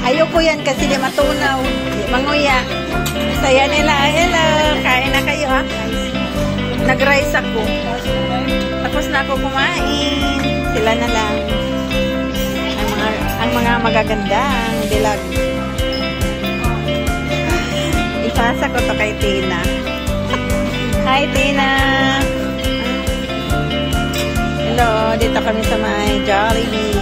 Ayoko yan kasi di matunaw. Di manguya. Saya nila. Hello. Kain na kayo ha. Nag-rice ako. Tapos na ako kumain. Sila na lang. Ang mga magagandang dilag. Ipasa ko to kay Tina. Hi Tina. Hello. Dito kami sa may Jollibee.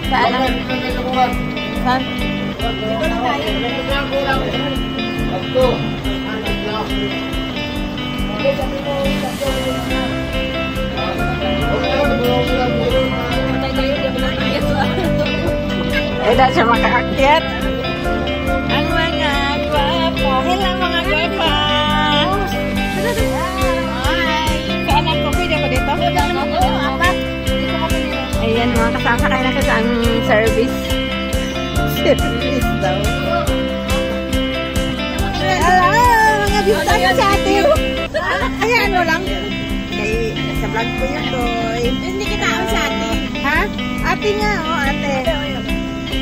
Saan ang... Saan? Eh, dahil siya makaakyat. Ang mga gwapa. Hello mga gwapa. Hi. Saan ako? Pwede ako dito? Ayan, mga kasama kayo na kasi ang service. Service daw. Hello, mga bisita sa atin. Ayan, walang. Sa vlog ko yun, boy. Hindi kita ako sa atin. Ha? Ate nga, oh, ate.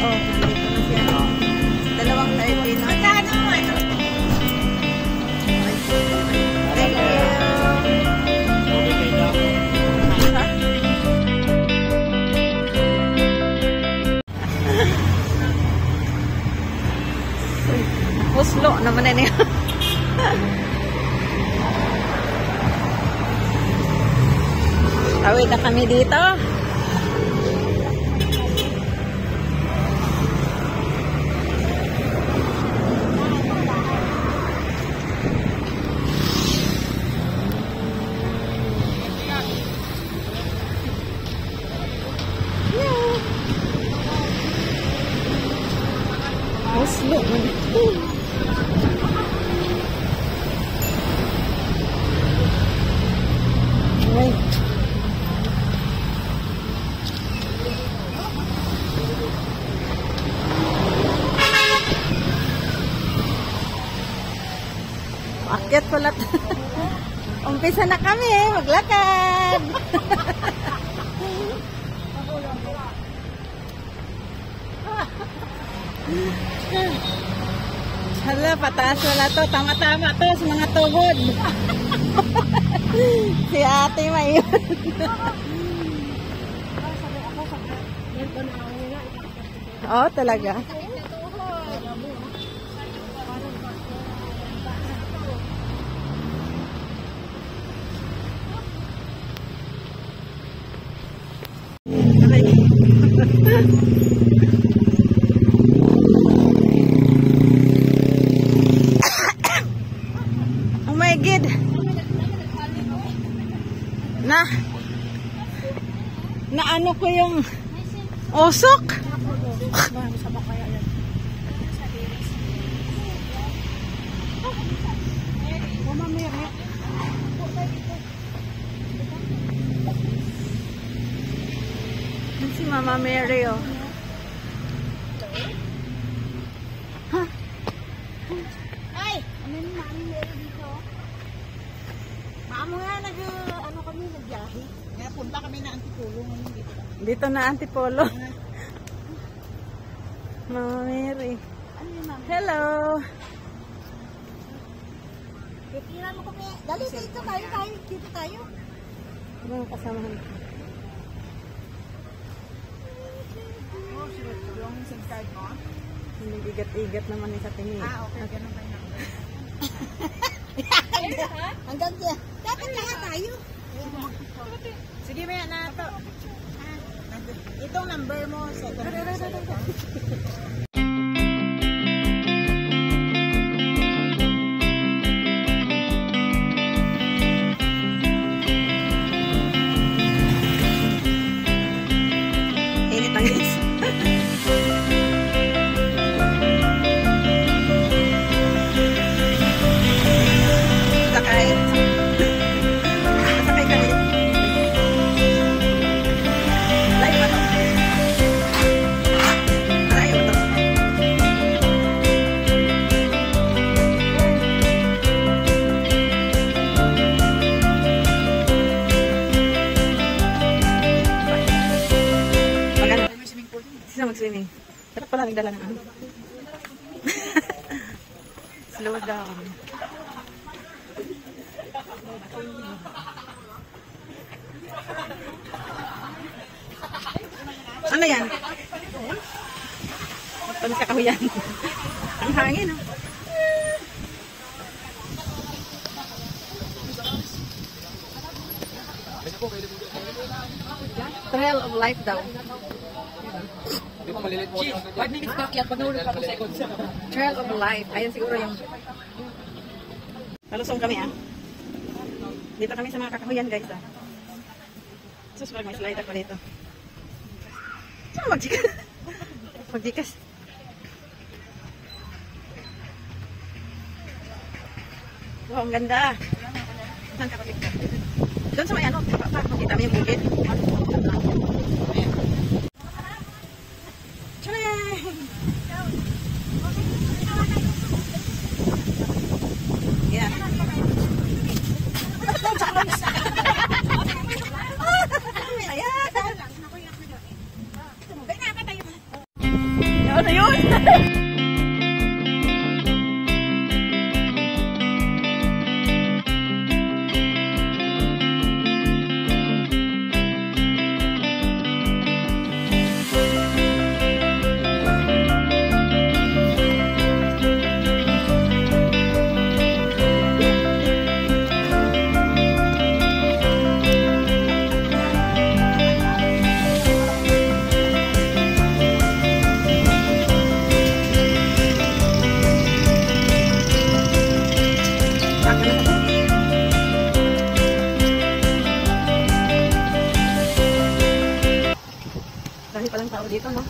Oh, dito na siya. Dalawang 30, no? Magkano mo, ano? Thank you. Puslo naman na niya. Tawid na kami dito. Puslo naman. Akyat pala. Umpisa na kami maglakad. Hala, pataas wala to. Tama-tama to sa mga tuhod. Si ate mayon. Oh, talaga. Oh my God. Na ano ko yung usok. Si Mama Mary, oh. Huh? Ay! Ano yung Mama Mary dito? Maamo nga, ano kami, nagbiyahe. Kaya punta kami na Antipolo ngayon dito. Dito na Antipolo. Mama Mary. Ano yung Mama? Hello! Pipiran mo kami. Dali dito tayo, dito tayo. Mga kasamahan ko. Yung SIM card mo? Hindi igat-igat naman ni sa tingin. Ah, okay. Ganun ba yung hanggang diyan. Dapat lahat tayo. Sige, maya na ito. Itong number mo. Init ang guys. Sakay. Sakay ka rin. Live ba to? Live ba to? swimming. Sarap pala nagdala ng ano. Slow down. Ano yan? Panis ka kahuyan. Ang hangin, oh. Trail of life daw. Trail of life. Ayan siguro yung... Malusong kami, ah. Dito kami sa mga kakahuyan, guys, ah. Sus, parang may slide ako dito. Saan magjikas? Magjikas. Wow, ang ganda. Saan ka kapit ka? Doon sa may ano, makita mo yung bukid. Tcharam! Yan. Ano yun? Dahil palang tao dito, no?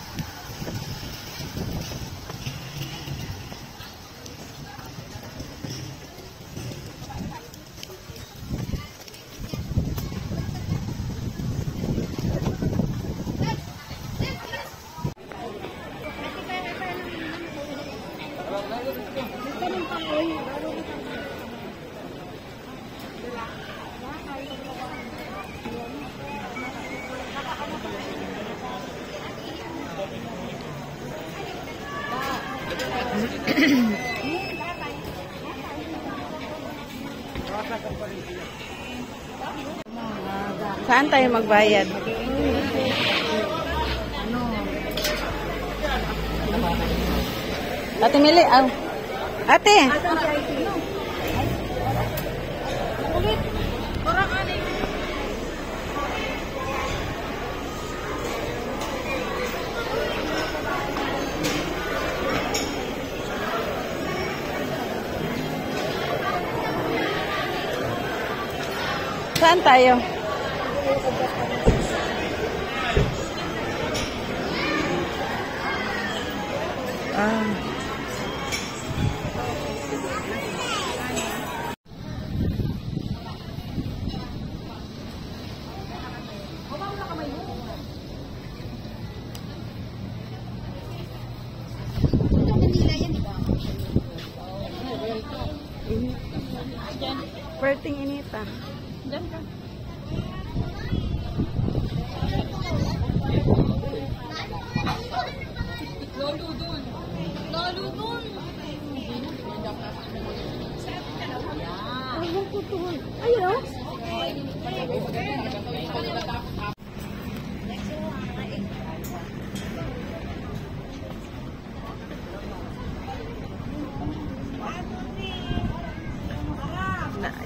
Saan tayo magbayad? Ate Mili, oh. Ate! Saan tayo? Ah. Perting initan. Diyan ka. Lolo dun. Lolo dun. Ayun ko tuhon. Ayun o.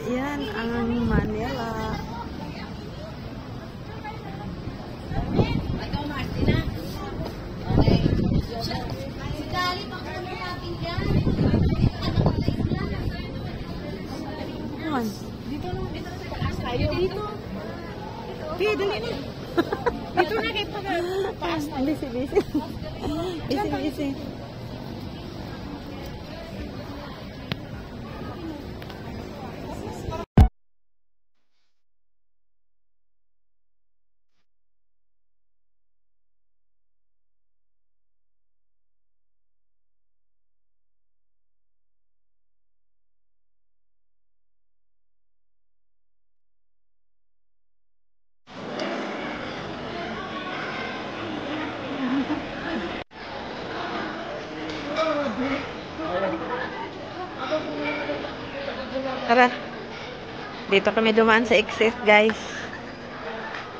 Yan ang Manila. Naman. Dito na tayo. Dito. Dito na. Dito na kayo pag-paas tayo. Busy. Busy. Dito kami dumaan sa excess, guys.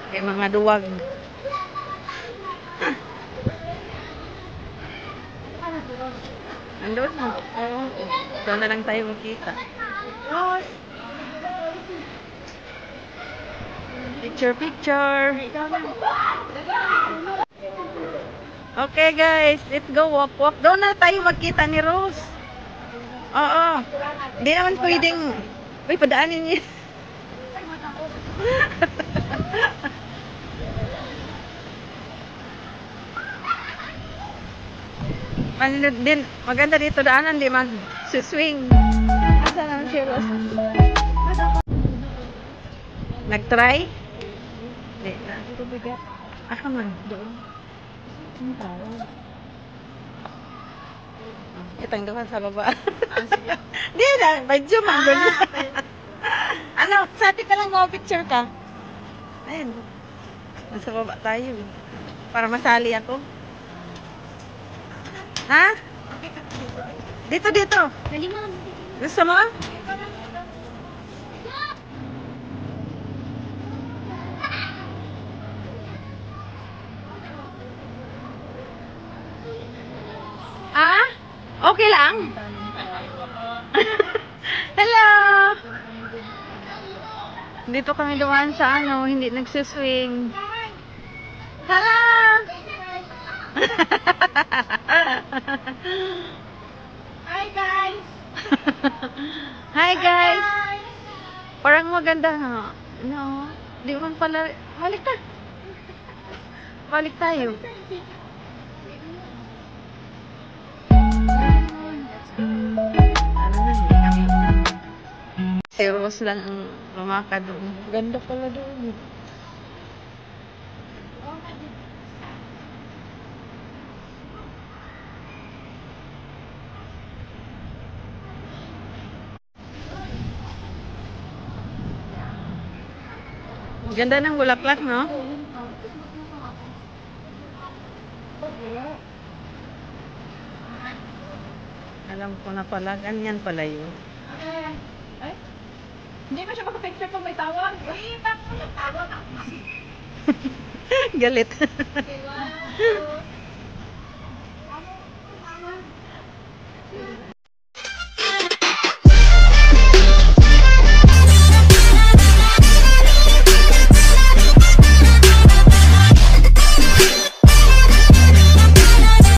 May mga duwag. Andun mo. Oo. Doon na lang tayo makita. Picture, picture. Okay, guys. Let's go walk, walk. Doon na tayo magkita ni Rose. Oo. Hindi naman pwedeng... Uy, padaanin niya. Din, maganda dito daanan, di man suswing. Asa naman si Rose? Nag-try? Di na. Asa man? Doon. Itang doon sa baba. Di na, medyo manggol. Ano, sa atin ka lang mga picture ka. Ayan. Nasa baba tayo. Para masali ako. Ha? Dito, dito. Gusto mo? Ah? Okay lang? Hello! Dito kami dumaan sa ano, hindi nagsuswing. Tara! Hi guys! Hi guys! Parang maganda ha. No, di man pala. Balik ta. Balik tayo. Si Rose lang ang lumakad doon. Ganda pala doon. Ganda ng bulaklak, no? Alam ko na pala, ganyan pala yun. Ay? Hindi ko siya makapicture pag may tawag. Ay, bakit mo tawag? Galit. Okay, 1, 2,